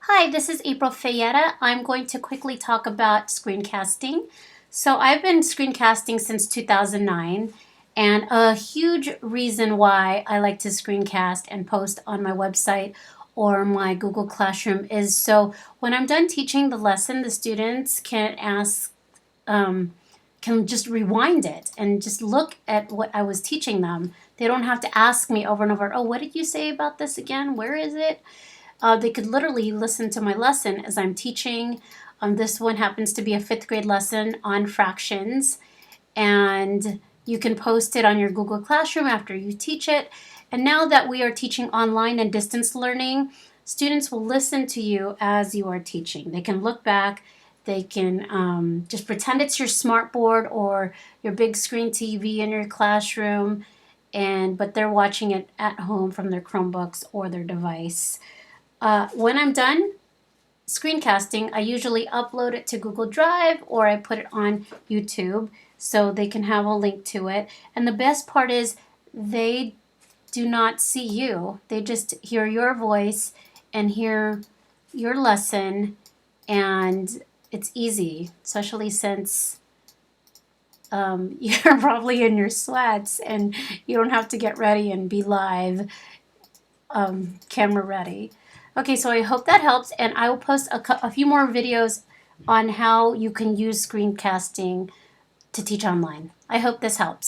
Hi, this is April Fayetta. I'm going to quickly talk about screencasting. So I've been screencasting since 2009, and a huge reason why I like to screencast and post on my website or my Google Classroom is so when I'm done teaching the lesson, the students um, can just rewind it and just look at what I was teaching them. They don't have to ask me over and over, oh, what did you say about this again? Where is it? They could literally listen to my lesson as I'm teaching. This one happens to be a fifth grade lesson on fractions, and you can post it on your Google Classroom after you teach it. And now that we are teaching online and distance learning, students will listen to you as you are teaching. They can look back. They can just pretend it's your smartboard or your big screen TV in your classroom, but they're watching it at home from their Chromebooks or their device. When I'm done screencasting, I usually upload it to Google Drive or I put it on YouTube so they can have a link to it. And the best part is they do not see you, they just hear your voice and hear your lesson, and it's easy, especially since you're probably in your sweats and you don't have to get ready and be live camera ready. Okay, so I hope that helps, and I will post a few more videos on how you can use screencasting to teach online. I hope this helps.